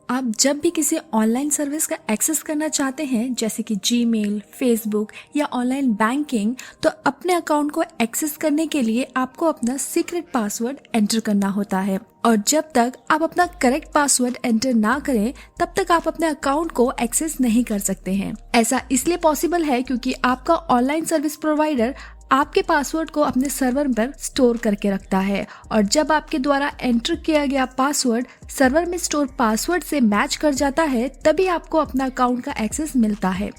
आप जब भी किसी ऑनलाइन सर्विस का एक्सेस करना चाहते हैं जैसे कि जीमेल, फेसबुक या ऑनलाइन बैंकिंग, तो अपने अकाउंट को एक्सेस करने के लिए आपको अपना सीक्रेट पासवर्ड एंटर करना होता है। और जब तक आप अपना करेक्ट पासवर्ड एंटर ना करें तब तक आप अपने अकाउंट को एक्सेस नहीं कर सकते हैं। ऐसा इसलिए पॉसिबल है क्योंकि आपका ऑनलाइन सर्विस प्रोवाइडर आपके पासवर्ड को अपने सर्वर पर स्टोर करके रखता है और जब आपके द्वारा एंटर किया गया पासवर्ड सर्वर में स्टोर पासवर्ड से मैच कर जाता है तभी आपको अपना अकाउंट का एक्सेस मिलता है।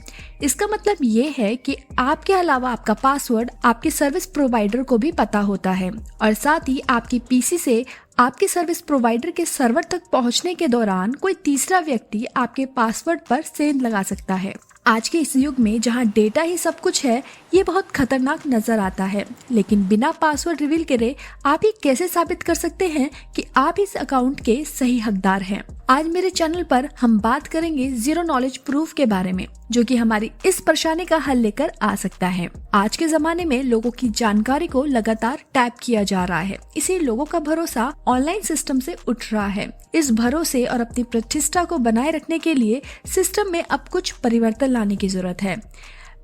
इसका मतलब ये है कि आपके अलावा आपका पासवर्ड आपके सर्विस प्रोवाइडर को भी पता होता है और साथ ही आपकी पीसी से आपके सर्विस प्रोवाइडर के सर्वर तक पहुंचने के दौरान कोई तीसरा व्यक्ति आपके पासवर्ड पर सेंध लगा सकता है। आज के इस युग में जहां डेटा ही सब कुछ है, ये बहुत खतरनाक नजर आता है, लेकिन बिना पासवर्ड रिवील करे आप ये कैसे साबित कर सकते हैं कि आप इस अकाउंट के सही हकदार हैं? आज मेरे चैनल पर हम बात करेंगे जीरो नॉलेज प्रूफ के बारे में, जो कि हमारी इस परेशानी का हल लेकर आ सकता है। आज के जमाने में लोगों की जानकारी को लगातार टैप किया जा रहा है, इसीलिए लोगों का भरोसा ऑनलाइन सिस्टम से उठ रहा है। इस भरोसे और अपनी प्रतिष्ठा को बनाए रखने के लिए सिस्टम में अब कुछ परिवर्तन लाने की जरूरत है।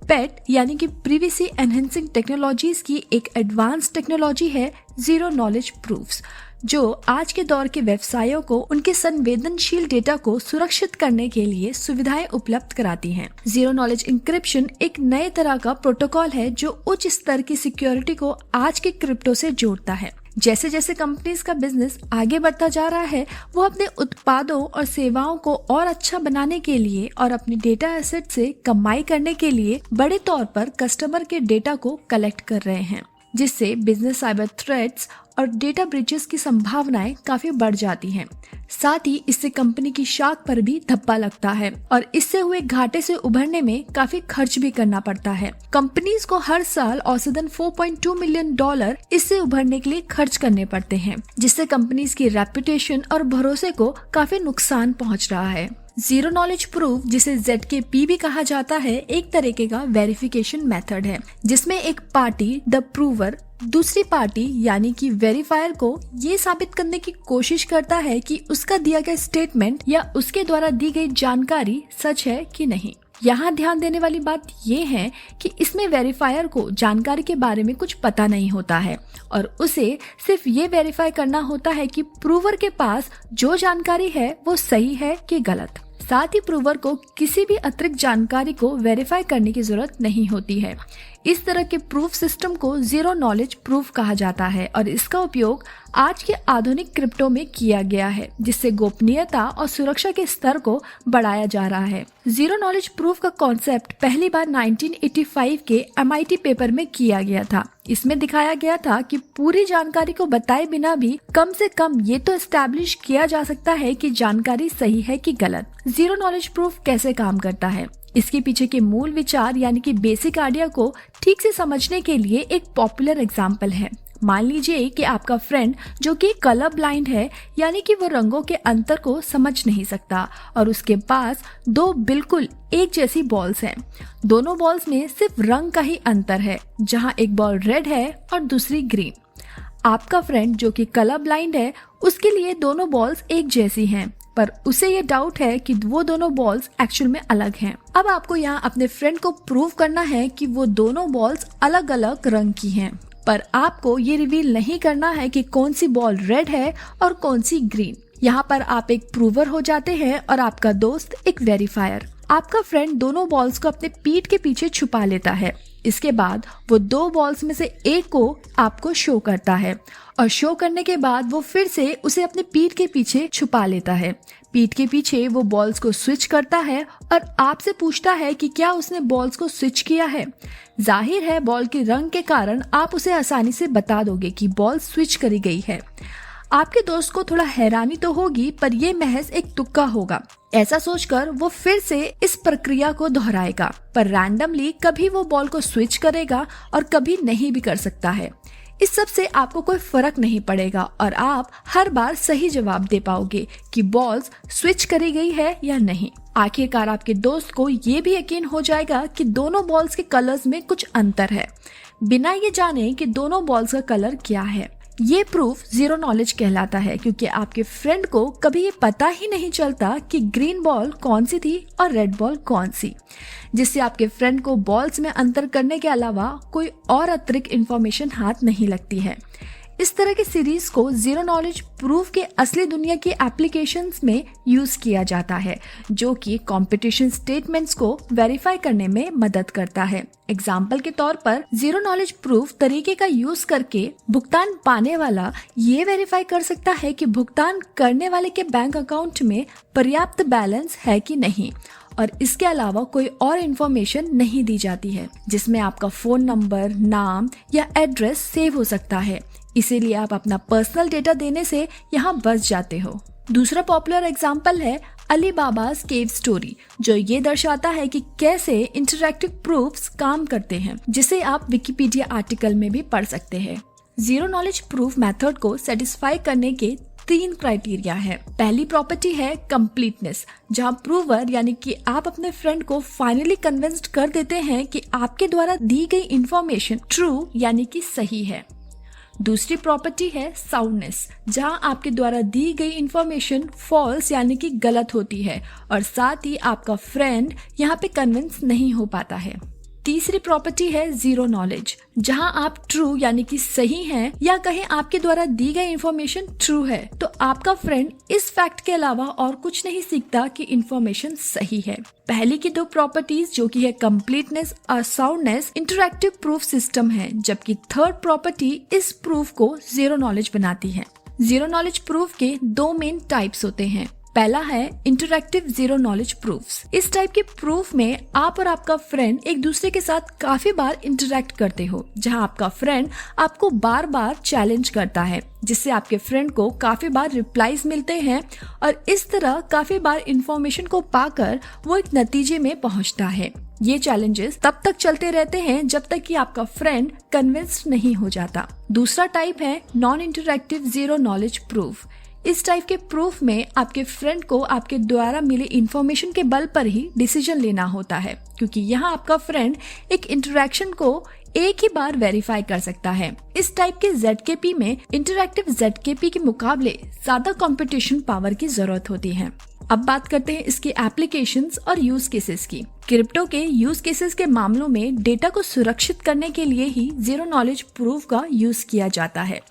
पेट यानी कि प्रिवेसी एनहेंसिंग टेक्नोलॉजीज की एक एडवांस टेक्नोलॉजी है जीरो नॉलेज प्रूफ्स, जो आज के दौर के व्यवसायों को उनके संवेदनशील डेटा को सुरक्षित करने के लिए सुविधाएं उपलब्ध कराती हैं। जीरो नॉलेज इंक्रिप्शन एक नए तरह का प्रोटोकॉल है जो उच्च स्तर की सिक्योरिटी को आज के क्रिप्टो से जोड़ता है। जैसे जैसे कंपनीज का बिजनेस आगे बढ़ता जा रहा है, वो अपने उत्पादों और सेवाओं को और अच्छा बनाने के लिए और अपने डेटा एसेट से कमाई करने के लिए बड़े तौर पर कस्टमर के डेटा को कलेक्ट कर रहे हैं, जिससे बिजनेस साइबर थ्रेट्स और डेटा ब्रीचेस की संभावनाएं काफी बढ़ जाती हैं। साथ ही इससे कंपनी की शाख पर भी धब्बा लगता है और इससे हुए घाटे से उभरने में काफी खर्च भी करना पड़ता है। कंपनीज को हर साल औसतन $4.2 मिलियन इससे उभरने के लिए खर्च करने पड़ते हैं, जिससे कंपनीज की रेपुटेशन और भरोसे को काफी नुकसान पहुंच रहा है। जीरो नॉलेज प्रूफ, जिसे ZKP भी कहा जाता है, एक तरीके का वेरिफिकेशन मेथड है जिसमें एक पार्टी द प्रूवर दूसरी पार्टी यानी कि वेरीफायर को ये साबित करने की कोशिश करता है कि उसका दिया गया स्टेटमेंट या उसके द्वारा दी गई जानकारी सच है कि नहीं। यहाँ ध्यान देने वाली बात ये है कि इसमें वेरीफायर को जानकारी के बारे में कुछ पता नहीं होता है और उसे सिर्फ ये वेरीफाई करना होता है कि प्रूवर के पास जो जानकारी है वो सही है कि गलत। साथ ही प्रूवर को किसी भी अतिरिक्त जानकारी को वेरीफाई करने की जरूरत नहीं होती है। इस तरह के प्रूफ सिस्टम को जीरो नॉलेज प्रूफ कहा जाता है और इसका उपयोग आज के आधुनिक क्रिप्टो में किया गया है, जिससे गोपनीयता और सुरक्षा के स्तर को बढ़ाया जा रहा है। जीरो नॉलेज प्रूफ का कॉन्सेप्ट पहली बार 1985 के MIT पेपर में किया गया था। इसमें दिखाया गया था कि पूरी जानकारी को बताए बिना भी कम से कम ये तो एस्टैब्लिश किया जा सकता है कि जानकारी सही है कि गलत। जीरो नॉलेज प्रूफ कैसे काम करता है, इसके पीछे के मूल विचार यानी कि बेसिक आइडिया को ठीक से समझने के लिए एक पॉपुलर एग्जाम्पल है। मान लीजिए कि आपका फ्रेंड जो कि कलर ब्लाइंड है, यानी कि वो रंगों के अंतर को समझ नहीं सकता और उसके पास दो बिल्कुल एक जैसी बॉल्स हैं। दोनों बॉल्स में सिर्फ रंग का ही अंतर है, जहां एक बॉल रेड है और दूसरी ग्रीन। आपका फ्रेंड जो कि कलर ब्लाइंड है, उसके लिए दोनों बॉल्स एक जैसी हैं, पर उसे ये डाउट है कि वो दोनों बॉल्स एक्चुअल में अलग हैं। अब आपको यहाँ अपने फ्रेंड को प्रूव करना है कि वो दोनों बॉल्स अलग अलग रंग की हैं, पर आपको ये रिवील नहीं करना है कि कौन सी बॉल रेड है और कौन सी ग्रीन। यहाँ पर आप एक प्रूवर हो जाते हैं और आपका दोस्त एक वेरीफायर। आपका फ्रेंड दोनों बॉल्स को अपने पीठ के पीछे छुपा लेता है। इसके बाद वो दो बॉल्स में से एक को आपको शो करता है और शो करने के बाद वो फिर से उसे अपने पीठ के पीछे छुपा लेता है। पीठ के पीछे वो बॉल्स को स्विच करता है और आपसे पूछता है कि क्या उसने बॉल्स को स्विच किया है। जाहिर है बॉल के रंग के कारण आप उसे आसानी से बता दोगे कि बॉल स्विच करी गई है। आपके दोस्त को थोड़ा हैरानी तो होगी, पर यह महज एक तुक्का होगा। ऐसा सोचकर वो फिर से इस प्रक्रिया को दोहराएगा, पर रैंडमली कभी वो बॉल को स्विच करेगा और कभी नहीं भी कर सकता है। इस सब से आपको कोई फर्क नहीं पड़ेगा और आप हर बार सही जवाब दे पाओगे कि बॉल्स स्विच करी गई है या नहीं। आखिरकार आपके दोस्त को ये भी यकीन हो जाएगा कि दोनों बॉल्स के कलर्स में कुछ अंतर है, बिना ये जाने कि दोनों बॉल्स का कलर क्या है। ये प्रूफ जीरो नॉलेज कहलाता है क्योंकि आपके फ्रेंड को कभी ये पता ही नहीं चलता कि ग्रीन बॉल कौन सी थी और रेड बॉल कौन सी, जिससे आपके फ्रेंड को बॉल्स में अंतर करने के अलावा कोई और अतिरिक्त इंफॉर्मेशन हाथ नहीं लगती है। इस तरह की सीरीज को जीरो नॉलेज प्रूफ के असली दुनिया के एप्लीकेशंस में यूज किया जाता है, जो कि कंपटीशन स्टेटमेंट्स को वेरीफाई करने में मदद करता है। एग्जाम्पल के तौर पर जीरो नॉलेज प्रूफ तरीके का यूज करके भुगतान पाने वाला ये वेरीफाई कर सकता है कि भुगतान करने वाले के बैंक अकाउंट में पर्याप्त बैलेंस है कि नहीं, और इसके अलावा कोई और इन्फॉर्मेशन नहीं दी जाती है, जिसमें आपका फोन नंबर, नाम या एड्रेस सेव हो सकता है। इसीलिए आप अपना पर्सनल डेटा देने से यहाँ बच जाते हो। दूसरा पॉपुलर एग्जाम्पल है अलीबाबा's केव स्टोरी, जो ये दर्शाता है कि कैसे इंटरैक्टिव प्रूफ्स काम करते हैं, जिसे आप विकिपीडिया आर्टिकल में भी पढ़ सकते हैं। जीरो नॉलेज प्रूफ मेथड को सेटिस्फाई करने के 3 क्राइटेरिया है। पहली प्रॉपर्टी है कंप्लीटनेस, जहां प्रूवर यानी कि आप अपने फ्रेंड को फाइनली कन्विंस्ड कर देते हैं कि आपके द्वारा दी गई इंफॉर्मेशन ट्रू यानी कि सही है। दूसरी प्रॉपर्टी है साउंडनेस, जहां आपके द्वारा दी गई इंफॉर्मेशन फॉल्स यानी कि गलत होती है और साथ ही आपका फ्रेंड यहाँ पे कन्विंस नहीं हो पाता है। तीसरी प्रॉपर्टी है जीरो नॉलेज, जहां आप ट्रू यानी कि सही हैं या कहें आपके द्वारा दी गई इंफॉर्मेशन ट्रू है, तो आपका फ्रेंड इस फैक्ट के अलावा और कुछ नहीं सीखता कि इंफॉर्मेशन सही है। पहली की 2 प्रॉपर्टीज जो कि है कंप्लीटनेस और साउंडनेस इंटरैक्टिव प्रूफ सिस्टम है, जबकि थर्ड प्रॉपर्टी इस प्रूफ को जीरो नॉलेज बनाती है। जीरो नॉलेज प्रूफ के 2 मेन टाइप्स होते हैं। पहला है इंटरैक्टिव जीरो नॉलेज प्रूफ्स। इस टाइप के प्रूफ में आप और आपका फ्रेंड एक दूसरे के साथ काफी बार इंटरैक्ट करते हो, जहां आपका फ्रेंड आपको बार बार चैलेंज करता है, जिससे आपके फ्रेंड को काफी बार रिप्लाईज मिलते हैं और इस तरह काफी बार इंफॉर्मेशन को पाकर वो एक नतीजे में पहुंचता है। ये चैलेंजेस तब तक चलते रहते हैं जब तक कि आपका फ्रेंड कन्विंस्ड नहीं हो जाता। दूसरा टाइप है non interactive zero knowledge proof. इस टाइप के प्रूफ में आपके फ्रेंड को आपके द्वारा मिले इंफॉर्मेशन के बल पर ही डिसीजन लेना होता है, क्योंकि यहाँ आपका फ्रेंड एक इंटरैक्शन को एक ही बार वेरीफाई कर सकता है। इस टाइप के ZKP में इंटरैक्टिव ZKP के मुकाबले ज्यादा कंप्यूटेशन पावर की जरूरत होती है। अब बात करते हैं इसके एप्लीकेशंस और यूज केसेस की। क्रिप्टो के यूज केसेस के मामलों में डेटा को सुरक्षित करने के लिए ही जीरो नॉलेज प्रूफ का यूज किया जाता है।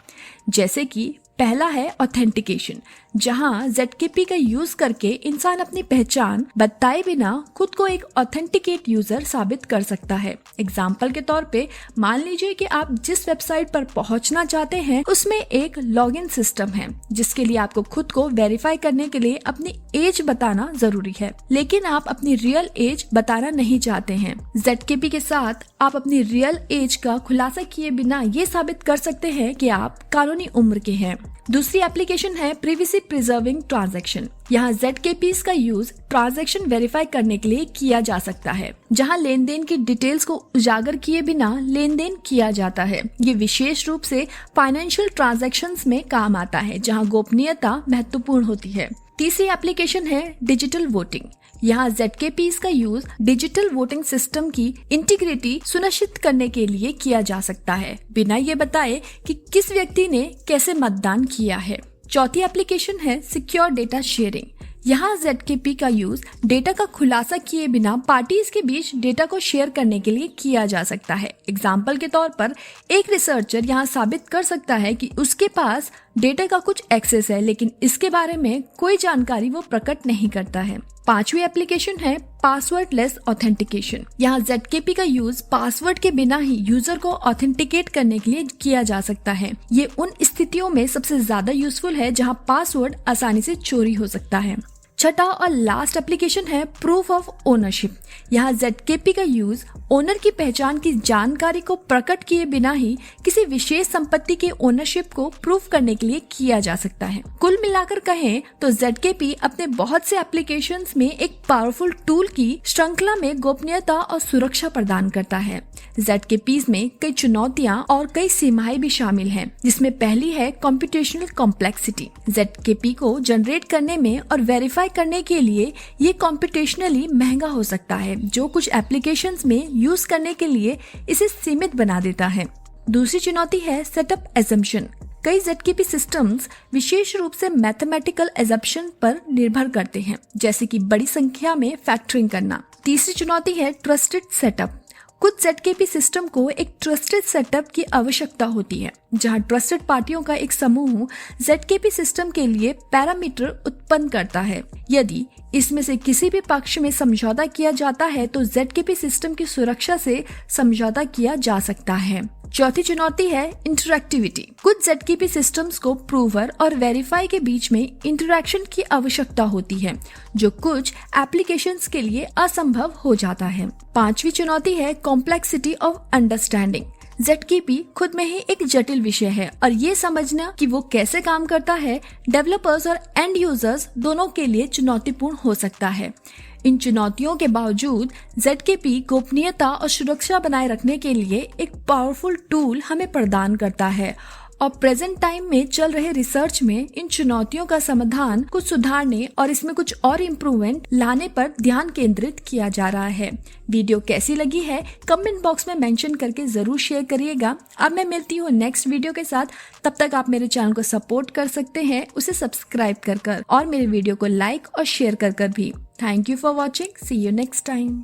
जैसे कि पहला है ऑथेंटिकेशन, जहां ZKP का यूज करके इंसान अपनी पहचान बताए बिना खुद को एक ऑथेंटिकेट यूजर साबित कर सकता है। एग्जाम्पल के तौर पे मान लीजिए कि आप जिस वेबसाइट पर पहुंचना चाहते हैं उसमें एक लॉगिन सिस्टम है, जिसके लिए आपको खुद को वेरीफाई करने के लिए अपनी एज बताना जरूरी है, लेकिन आप अपनी रियल एज बताना नहीं चाहते हैं। ZKP के साथ आप अपनी रियल एज का खुलासा किए बिना ये साबित कर सकते हैं कि आप कानूनी उम्र के हैं। दूसरी एप्लीकेशन है प्रिवेसी प्रिजर्विंग ट्रांजैक्शन। यहाँ ZKPs का यूज ट्रांजैक्शन वेरीफाई करने के लिए किया जा सकता है, जहाँ लेन देन की डिटेल्स को उजागर किए बिना लेन देन किया जाता है। ये विशेष रूप से फाइनेंशियल ट्रांजैक्शंस में काम आता है, जहाँ गोपनीयता महत्वपूर्ण होती है। तीसरी एप्लीकेशन है डिजिटल वोटिंग। यहाँ ZKPs का यूज डिजिटल वोटिंग सिस्टम की इंटीग्रिटी सुनिश्चित करने के लिए किया जा सकता है, बिना ये बताए कि किस व्यक्ति ने कैसे मतदान किया है। चौथी एप्लीकेशन है सिक्योर डेटा शेयरिंग। यहाँ ZKP का यूज डेटा का खुलासा किए बिना पार्टीज के बीच डेटा को शेयर करने के लिए किया जा सकता है। एग्जाम्पल के तौर पर एक रिसर्चर यहाँ साबित कर सकता है कि उसके पास डेटा का कुछ एक्सेस है, लेकिन इसके बारे में कोई जानकारी वो प्रकट नहीं करता है। पांचवी एप्लीकेशन है पासवर्ड लेस ऑथेंटिकेशन। यहाँ ZKP का यूज पासवर्ड के बिना ही यूजर को ऑथेंटिकेट करने के लिए किया जा सकता है। ये उन स्थितियों में सबसे ज्यादा यूजफुल है जहाँ पासवर्ड आसानी से चोरी हो सकता है। छठा और लास्ट एप्लीकेशन है प्रूफ ऑफ ओनरशिप। यहाँ ZKP का यूज ओनर की पहचान की जानकारी को प्रकट किए बिना ही किसी विशेष संपत्ति के ओनरशिप को प्रूफ करने के लिए किया जा सकता है। कुल मिलाकर कहें तो ZKP अपने बहुत से एप्लीकेशंस में एक पावरफुल टूल की श्रृंखला में गोपनीयता और सुरक्षा प्रदान करता है। ZKPs में कई चुनौतियां और कई सीमाएं भी शामिल हैं, जिसमें पहली है कंप्यूटेशनल कॉम्प्लेक्सिटी। ZKP को जनरेट करने में और वेरीफाई करने के लिए ये कंप्यूटेशनली महंगा हो सकता है, जो कुछ एप्लीकेशंस में यूज करने के लिए इसे सीमित बना देता है। दूसरी चुनौती है सेटअप एजम्पशन। कई ZKP सिस्टम्स विशेष रूप से मैथमेटिकल एजम्पशन पर निर्भर करते हैं, जैसे कि बड़ी संख्या में फैक्टरिंग करना। तीसरी चुनौती है ट्रस्टेड सेटअप। कुछ ZKP सिस्टम को एक ट्रस्टेड सेटअप की आवश्यकता होती है, जहां ट्रस्टेड पार्टियों का एक समूह ZKP सिस्टम के लिए पैरामीटर उत्पन्न करता है। यदि इसमें से किसी भी पक्ष में समझौता किया जाता है तो ZKP सिस्टम की सुरक्षा से समझौता किया जा सकता है। चौथी चुनौती है इंटरैक्टिविटी। कुछ ZKP सिस्टम्स को प्रूवर और वेरीफाई के बीच में इंटरैक्शन की आवश्यकता होती है, जो कुछ एप्लीकेशंस के लिए असंभव हो जाता है। पांचवी चुनौती है कॉम्प्लेक्सिटी ऑफ अंडरस्टैंडिंग। ZKP खुद में ही एक जटिल विषय है और ये समझना कि वो कैसे काम करता है डेवलपर्स और एंड यूजर्स दोनों के लिए चुनौतीपूर्ण हो सकता है। इन चुनौतियों के बावजूद ZKP गोपनीयता और सुरक्षा बनाए रखने के लिए एक पावरफुल टूल हमें प्रदान करता है और प्रेजेंट टाइम में चल रहे रिसर्च में इन चुनौतियों का समाधान को सुधारने और इसमें कुछ और इम्प्रूवमेंट लाने पर ध्यान केंद्रित किया जा रहा है। वीडियो कैसी लगी है कमेंट बॉक्स में मेंशन करके जरूर शेयर करिएगा। अब मैं मिलती हूँ नेक्स्ट वीडियो के साथ, तब तक आप मेरे चैनल को सपोर्ट कर सकते हैं उसे सब्सक्राइब कर और मेरे वीडियो को लाइक और शेयर कर भी। Thank you for watching. See you next time.